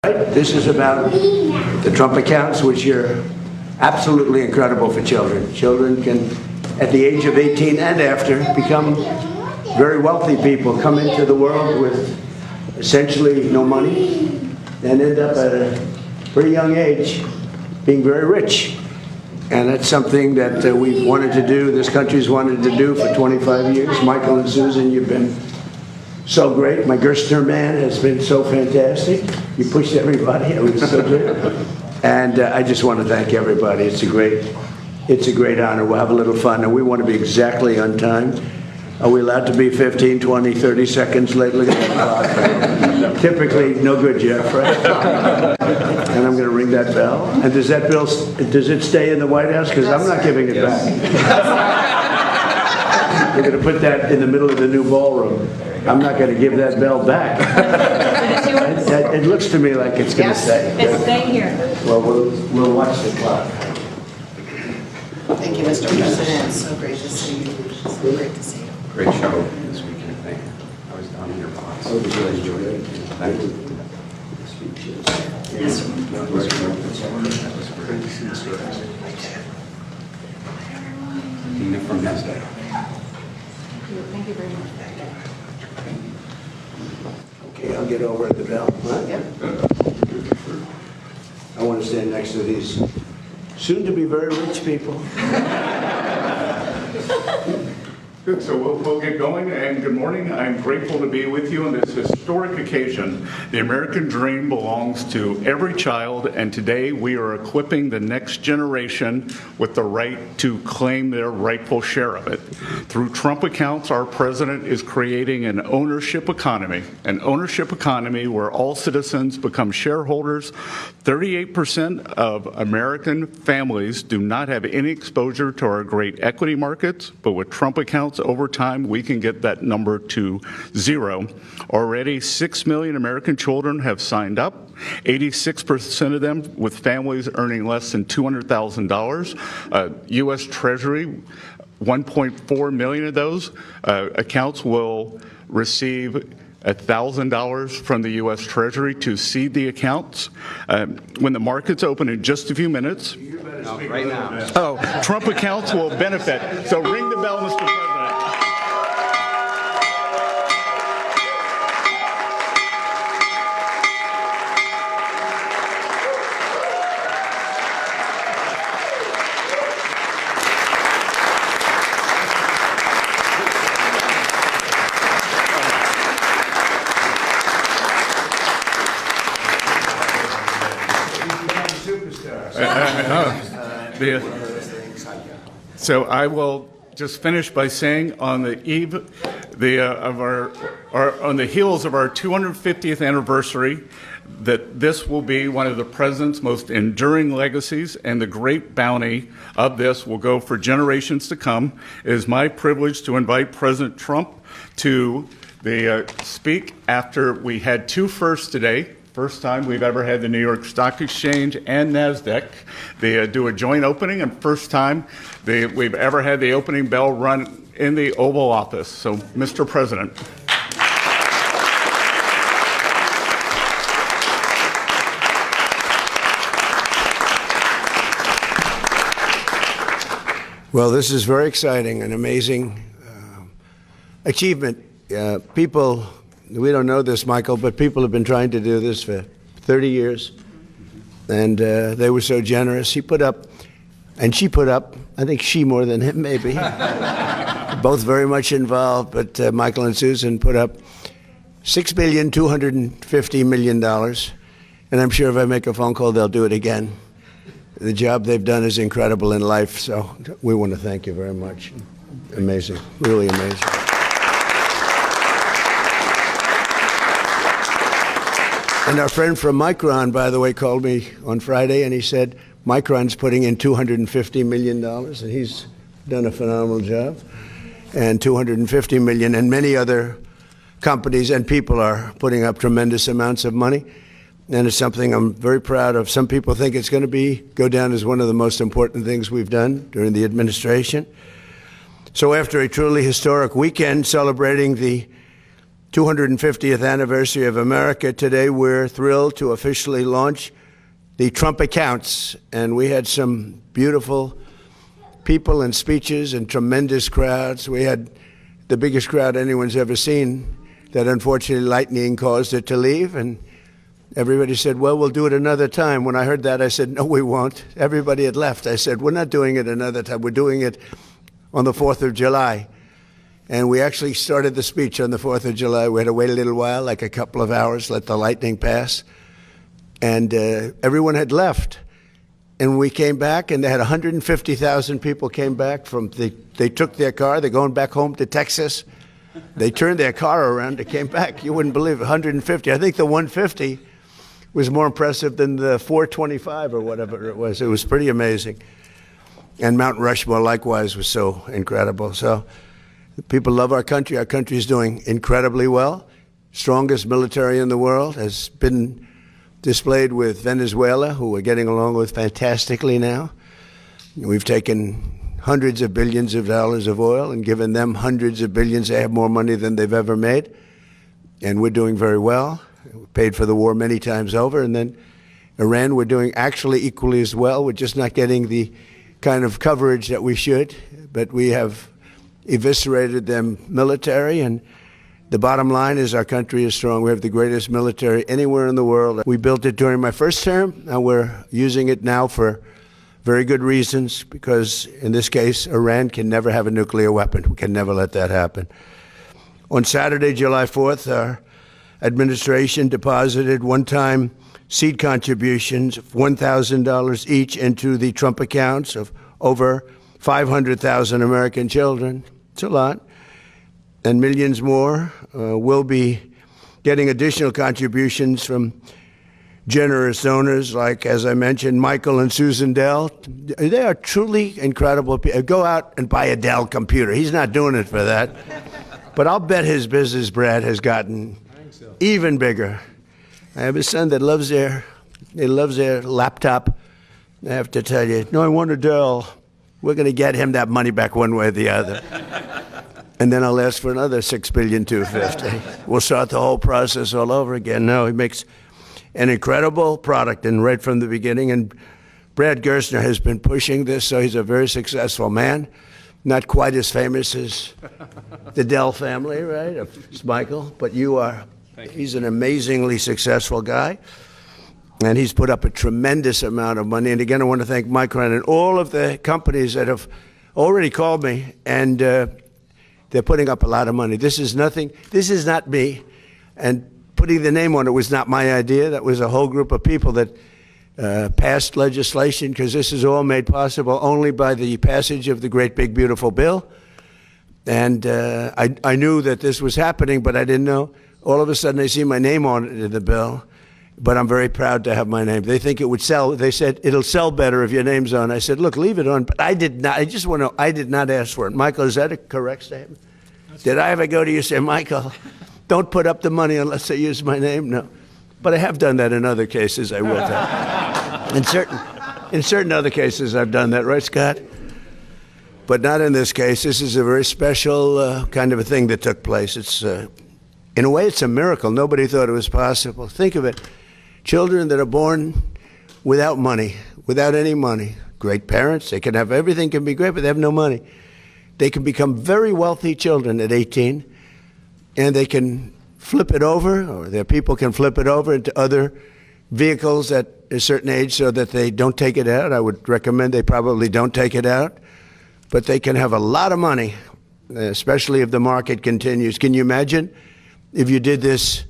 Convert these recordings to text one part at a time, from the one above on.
This is about the Trump accounts, which are absolutely incredible for children. Children can, at the age of 18 and after, become very wealthy people, come into the world with essentially no money, and end up at a pretty young age being very rich. And that's something that we've wanted to do, this country's wanted to do for 25 years. Michael and Susan, you've been so great. My Gerstner man has been so fantastic. You pushed everybody. It was so good. And I just want to thank everybody. It's a great honor. We'll have a little fun. And we want to be exactly on time. Are we allowed to be 15, 20, 30 seconds late? Look at that clock. Typically, no good, Jeff, right? And I'm going to ring that bell. And does it stay in the White House? Because I'm not giving it back. We're going to put that in the middle of the new ballroom. I'm not going to give that bell back. It looks to me like it's going to stay. It's staying here. Well, we'll watch the clock. Thank you, Mr. President. So great to see you. So great to see you. Great show this weekend. Thank you. I was down in your box. I really enjoyed it. Thank you. Yes, sir. That was great. Tina from NASDAQ. Thank you very much. Okay, I'll get over at the bell. Right? Yep. I want to stand next to these soon-to-be very rich people. Good, so we'll get going, and good morning. I'm grateful to be with you on this historic occasion. The American dream belongs to every child, and today we are equipping the next generation with the right to claim their rightful share of it. Through Trump accounts, our president is creating an ownership economy where all citizens become shareholders. 38% of American families do not have any exposure to our great equity markets, but with Trump accounts, over time, we can get that number to 0. Already, 6 million American children have signed up, 86% of them with families earning less than $200,000. U.S. Treasury, 1.4 million of those accounts will receive $1,000 from the U.S. Treasury to seed the accounts. When the markets open in just a few minutes, Right now. Trump accounts will benefit. So ring the bell, Mr. President. So I will just finish by saying, on the eve on the heels of our 250th anniversary, that this will be one of the president's most enduring legacies, and the great bounty of this will go for generations to come. It is my privilege to invite President Trump to speak after we had two firsts today. First time we've ever had the New York Stock Exchange and NASDAQ. They do a joint opening, and first time we've ever had the opening bell run in the Oval Office. So, Mr. President. Well, this is very exciting, an amazing achievement. People, we don't know this, Michael, but people have been trying to do this for 30 years, and they were so generous. He put up, and she put up, I think she more than him, maybe. Both very much involved, but Michael and Susan put up $6,250 million, and I'm sure if I make a phone call, they'll do it again. The job they've done is incredible in life, so we want to thank you very much. Amazing, really amazing. And our friend from Micron, by the way, called me on Friday, and he said Micron's putting in $250 million, and he's done a phenomenal job. And $250 million, and many other companies and people are putting up tremendous amounts of money. And it's something I'm very proud of. Some people think it's going to go down as one of the most important things we've done during the administration. So after a truly historic weekend celebrating the 250th anniversary of America. Today, we're thrilled to officially launch the Trump accounts. And we had some beautiful people and speeches and tremendous crowds. We had the biggest crowd anyone's ever seen that unfortunately lightning caused it to leave. And everybody said, well, we'll do it another time. When I heard that, I said, no, we won't. Everybody had left. I said, we're not doing it another time. We're doing it on the 4th of July. And we actually started the speech on the 4th of July. We had to wait a little while, like a couple of hours, let the lightning pass. And everyone had left. And we came back, and they had 150,000 people came back they took their car. They're going back home to Texas. They turned their car around. They came back. You wouldn't believe it, 150. I think the 150 was more impressive than the 425 or whatever it was. It was pretty amazing. And Mount Rushmore, likewise, was so incredible. So people love our country. Our country is doing incredibly well. Strongest military in the world has been displayed with Venezuela, who we're getting along with fantastically now. We've taken hundreds of billions of dollars of oil and given them hundreds of billions. They have more money than they've ever made. And we're doing very well. We paid for the war many times over. And then Iran, we're doing actually equally as well. We're just not getting the kind of coverage that we should. But we have eviscerated them military. And the bottom line is our country is strong. We have the greatest military anywhere in the world. We built it during my first term, and we're using it now for very good reasons, because in this case, Iran can never have a nuclear weapon. We can never let that happen. On Saturday, July 4th, our administration deposited one-time seed contributions of $1,000 each into the Trump accounts of over 500,000 American children. It's a lot. And millions more will be getting additional contributions from generous donors like, as I mentioned, Michael and Susan Dell. They are truly incredible people. Go out and buy a Dell computer. He's not doing it for that. But I'll bet his business, Brad, has gotten even bigger. I have a son that loves their laptop. I have to tell you, no, I want a Dell. We're going to get him that money back one way or the other. And then I'll ask for another $6,250,000,000. We'll start the whole process all over again. No, he makes an incredible product, and right from the beginning. And Brad Gerstner has been pushing this, so he's a very successful man. Not quite as famous as the Dell family, right, of Michael, but you are. He's an amazingly successful guy, and he's put up a tremendous amount of money. And again, I want to thank Micron and all of the companies that have already called me, and they're putting up a lot of money. This is nothing. This is not me. And putting the name on it was not my idea. That was a whole group of people that passed legislation, because this is all made possible only by the passage of the great big beautiful bill. And I knew that this was happening, but I didn't know. All of a sudden I see my name on it in the bill, but I'm very proud to have my name. They think it would sell. They said, it'll sell better if your name's on. I said, look, leave it on. But I did not. I just want to know, I did not ask for it. Michael, is that a correct statement? Did I ever go to you and say, Michael, don't put up the money unless they use my name? No. But I have done that in other cases. I will tell. In certain other cases, I've done that, right, Scott? But not in this case. This is a very special kind of a thing that took place. It's, in a way, it's a miracle. Nobody thought it was possible. Think of it. Children that are born without money, without any money. Great parents. They can have everything, can be great, but they have no money. They can become very wealthy children at 18, and they can flip it over, or their people can flip it over into other vehicles at a certain age so that they don't take it out. I would recommend they probably don't take it out. But they can have a lot of money, especially if the market continues. Can you imagine if you did this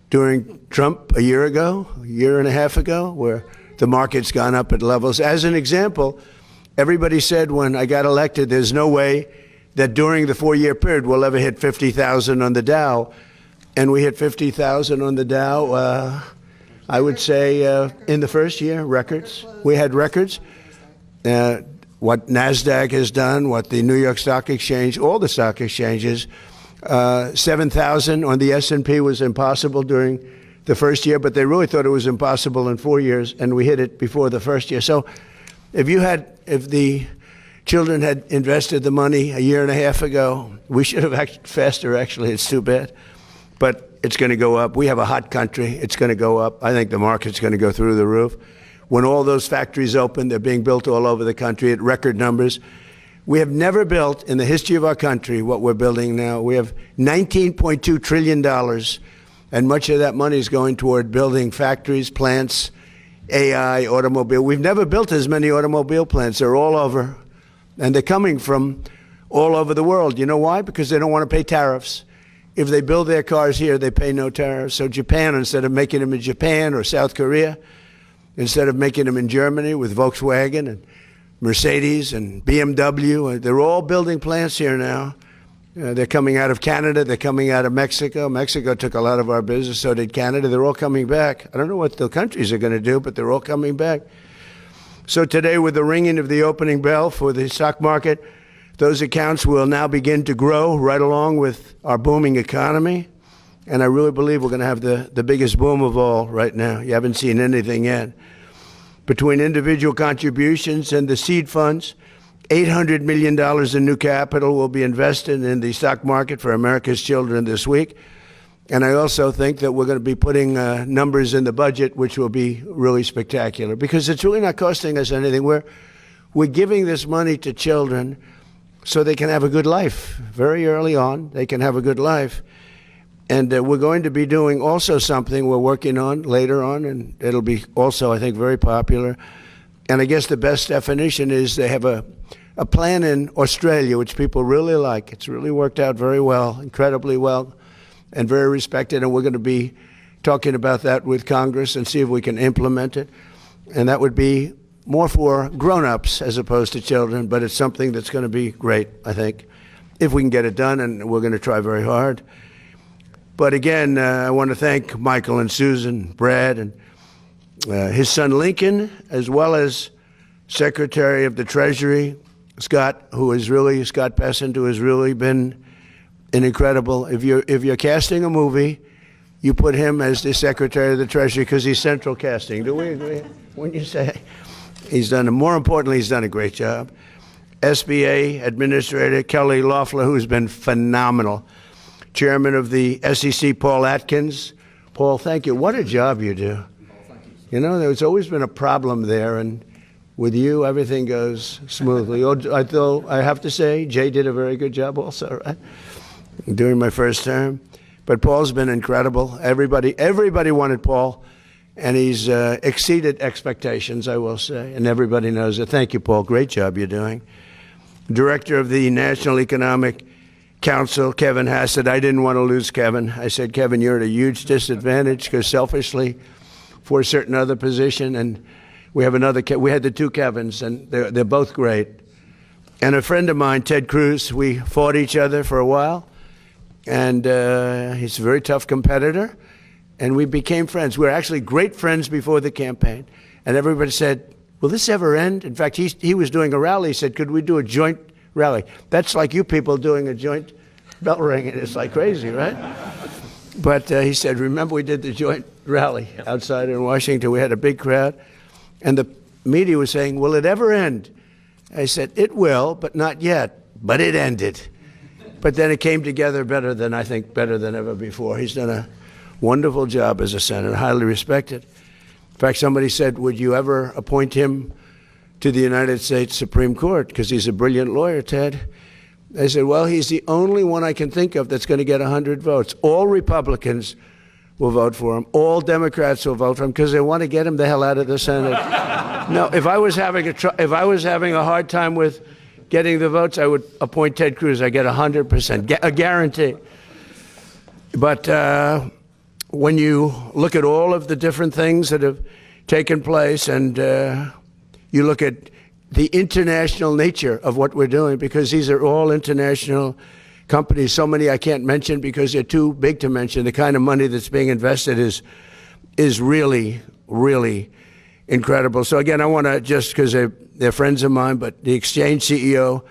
during Trump a year ago, a year and a half ago, where the market's gone up at levels? As an example, everybody said when I got elected, there's no way that during the 4-year period we'll ever hit 50,000 on the Dow. And we hit 50,000 on the Dow, I would say, in the first year, records. We had records. What NASDAQ has done, what the New York Stock Exchange, all the stock exchanges, 7,000 on the S&P was impossible during the first year, but they really thought it was impossible in 4 years, and we hit it before the first year. So if the children had invested the money a year and a half ago, we should have acted faster, actually. It's too bad. but it's going to go up. We have a hot country. It's going to go up. I think the market's going to go through the roof. When all those factories open, they're being built all over the country at record numbers. We have never built in the history of our country what we're building now. We have $19.2 trillion, and much of that money is going toward building factories, plants, AI, automobile. We've never built as many automobile plants. They're all over, and they're coming from all over the world. You know why? Because they don't want to pay tariffs. If they build their cars here, they pay no tariffs. So Japan, instead of making them in Japan or South Korea, instead of making them in Germany with Volkswagen and Mercedes and BMW, they're all building plants here now. They're coming out of Canada. They're coming out of Mexico. Mexico took a lot of our business. So did Canada. They're all coming back. I don't know what the countries are going to do, but they're all coming back. So today, with the ringing of the opening bell for the stock market, those accounts will now begin to grow right along with our booming economy. And I really believe we're going to have the biggest boom of all right now. You haven't seen anything yet. Between individual contributions and the seed funds, $800 million in new capital will be invested in the stock market for America's children this week. And I also think that we're going to be putting numbers in the budget, which will be really spectacular, because it's really not costing us anything. We're giving this money to children so they can have a good life. Very early on, they can have a good life. And we're going to be doing also something we're working on later on, and it'll be also, I think, very popular. And I guess the best definition is they have a plan in Australia, which people really like. It's really worked out very well, incredibly well, and very respected. And we're going to be talking about that with Congress and see if we can implement it. And that would be more for grown-ups as opposed to children, but it's something that's going to be great, I think, if we can get it done, and we're going to try very hard. But again, I want to thank Michael and Susan, Brad, and his son Lincoln, as well as Secretary of the Treasury, Scott Bessent, who has really been an incredible. If you're casting a movie, you put him as the Secretary of the Treasury because he's central casting. Do we agree? Wouldn't you say? More importantly, he's done a great job. SBA Administrator Kelly Loeffler, who's been phenomenal. Chairman of the SEC, Paul Atkins. Paul, thank you. What a job you do. You know, there's always been a problem there, and with you, everything goes smoothly. I have to say, Jay did a very good job also, right? During my first term. But Paul's been incredible. Everybody wanted Paul, and he's exceeded expectations, I will say, and everybody knows it. Thank you, Paul. Great job you're doing. Director of the National Economic Council, Kevin Hassett. I didn't want to lose Kevin. I said, Kevin, you're at a huge disadvantage because selfishly for a certain other position, and we have another. We had the two Kevins, and they're both great. And a friend of mine, Ted Cruz, we fought each other for a while, and he's a very tough competitor, and we became friends. We were actually great friends before the campaign, and everybody said, will this ever end? In fact, he was doing a rally. He said, could we do a joint rally? That's like you people doing a joint bell ringing. It's like crazy, right? But he said, remember we did the joint rally outside in Washington. We had a big crowd. And the media was saying, will it ever end? I said, it will, but not yet. But it ended. But then it came together better than ever before. He's done a wonderful job as a senator, highly respected. In fact, somebody said, would you ever appoint him to the United States Supreme Court? Because he's a brilliant lawyer, Ted. I said, well, he's the only one I can think of that's going to get 100 votes. All Republicans will vote for him. All Democrats will vote for him because they want to get him the hell out of the Senate. No, if I was having a hard time with getting the votes, I would appoint Ted Cruz. I get 100%, a guarantee. But when you look at all of the different things that have taken place, and you look at the international nature of what we're doing, because these are all international companies, so many I can't mention because they're too big to mention. The kind of money that's being invested is really, really incredible. So again, I want to, just because they're friends of mine, but the Exchange CEO,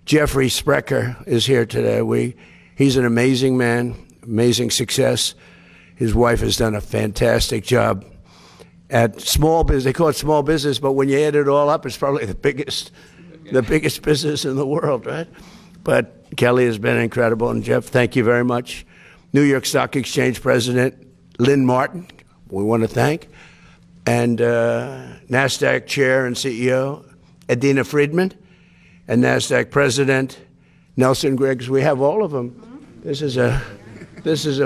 Jeffrey Sprecher, is here today. He's an amazing man, amazing success. His wife has done a fantastic job at small business. They call it small business, but when you add it all up, it's probably the biggest business in the world, right? But Kelly has been incredible, and Jeff, thank you very much. New York Stock Exchange President Lynn Martin, we want to thank, and NASDAQ Chair and CEO Adina Friedman, and NASDAQ President Nelson Griggs. We have all of them. This is a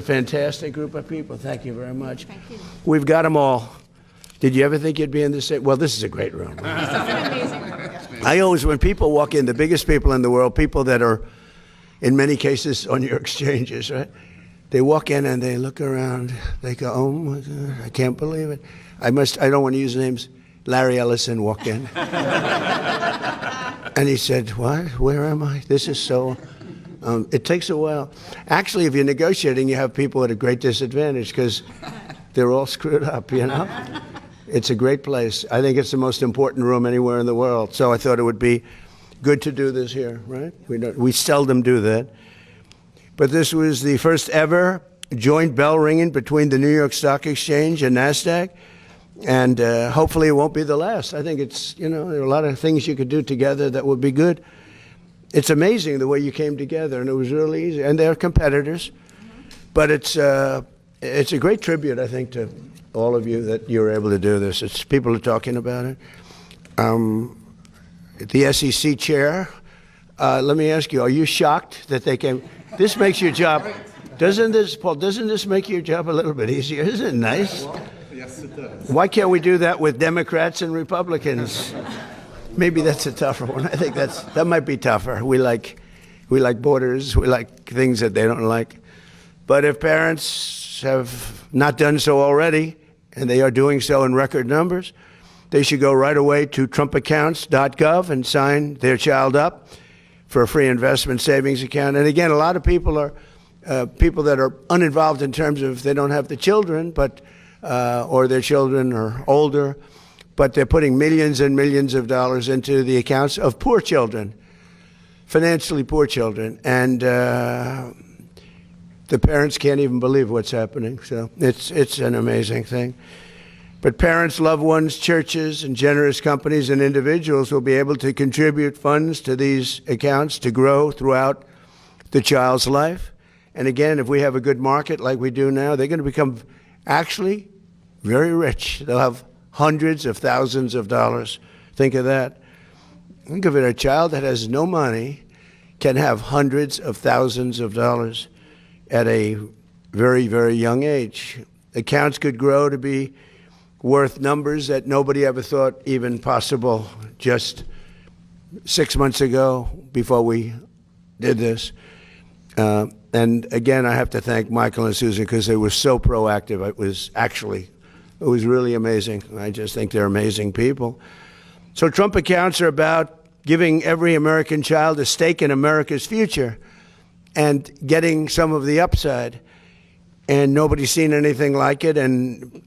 fantastic group of people. Thank you very much. Thank you. We've got them all. Did you ever think you'd be in this? Well, this is a great room. It's an amazing room. I always, when people walk in, the biggest people in the world, people that are, in many cases, on your exchanges, right? They walk in and they look around. They go, "Oh my God, I can't believe it." I don't want to use names. Larry Ellison walked in. And he said, "What? Where am I? This is so..." It takes a while. Actually, if you're negotiating, you have people at a great disadvantage because they're all screwed up, you know? It's a great place. I think it's the most important room anywhere in the world. So I thought it would be good to do this here, right? We seldom do that. But this was the first ever joint bell ringing between the New York Stock Exchange and NASDAQ. And hopefully it won't be the last. I think it's, there are a lot of things you could do together that would be good. It's amazing the way you came together, and it was really easy. And they're competitors. But it's a great tribute, I think, to all of you that you were able to do this. People are talking about it. The SEC chair, let me ask you, are you shocked that they came? This makes your job, doesn't this make your job a little bit easier? Isn't it nice? Yes, it does. Why can't we do that with Democrats and Republicans? Maybe that's a tougher one. I think that might be tougher. We like borders. We like things that they don't like. But if parents have not done so already, and they are doing so in record numbers, they should go right away to trumpaccounts.gov and sign their child up for a free investment savings account. And again, a lot of people are people that are uninvolved in terms of they don't have the children, but or their children are older, but they're putting millions and millions of dollars into the accounts of poor children, financially poor children. And the parents can't even believe what's happening. So it's an amazing thing. But parents, loved ones, churches, and generous companies and individuals will be able to contribute funds to these accounts to grow throughout the child's life. And again, if we have a good market like we do now, they're going to become actually very rich. They'll have hundreds of thousands of dollars. Think of that. Think of it, a child that has no money can have hundreds of thousands of dollars at a very, very young age. Accounts could grow to be worth numbers that nobody ever thought even possible just 6 months ago before we did this. And again, I have to thank Michael and Susan because they were so proactive. It was really amazing. I just think they're amazing people. So Trump accounts are about giving every American child a stake in America's future and getting some of the upside. And nobody's seen anything like it. And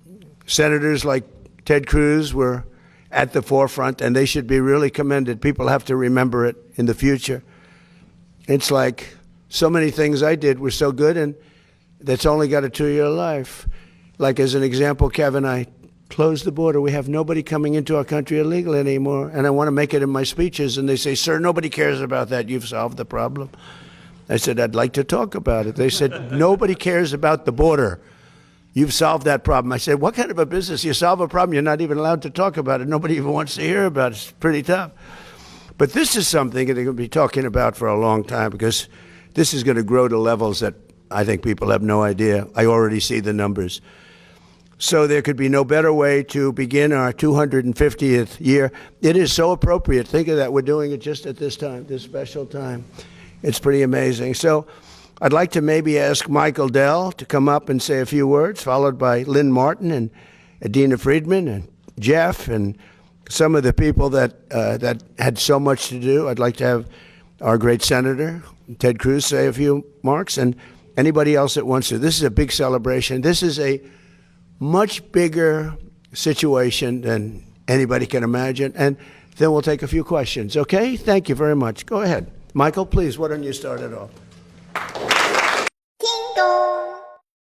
senators like Ted Cruz were at the forefront, and they should be really commended. People have to remember it in the future. It's like so many things I did were so good, and that's only got a 2-year life. Like, as an example, Kevin, I closed the border. We have nobody coming into our country illegally anymore, and I want to make it in my speeches. And they say, "Sir, nobody cares about that. You've solved the problem." I said, "I'd like to talk about it." They said, "Nobody cares about the border. You've solved that problem." I said, "What kind of a business? You solve a problem, you're not even allowed to talk about it. Nobody even wants to hear about it. It's pretty tough." But this is something that they're going to be talking about for a long time because this is going to grow to levels that I think people have no idea. I already see the numbers. So there could be no better way to begin our 250th year. It is so appropriate. Think of that. We're doing it just at this time, this special time. It's pretty amazing. So I'd like to maybe ask Michael Dell to come up and say a few words, followed by Lynn Martin and Adina Friedman and Jeff and some of the people that had so much to do. I'd like to have our great Senator, Ted Cruz, say a few marks, and anybody else that wants to. This is a big celebration. This is a much bigger situation than anybody can imagine. And then we'll take a few questions, okay? Thank you very much. Go ahead. Michael, please, why don't you start it off?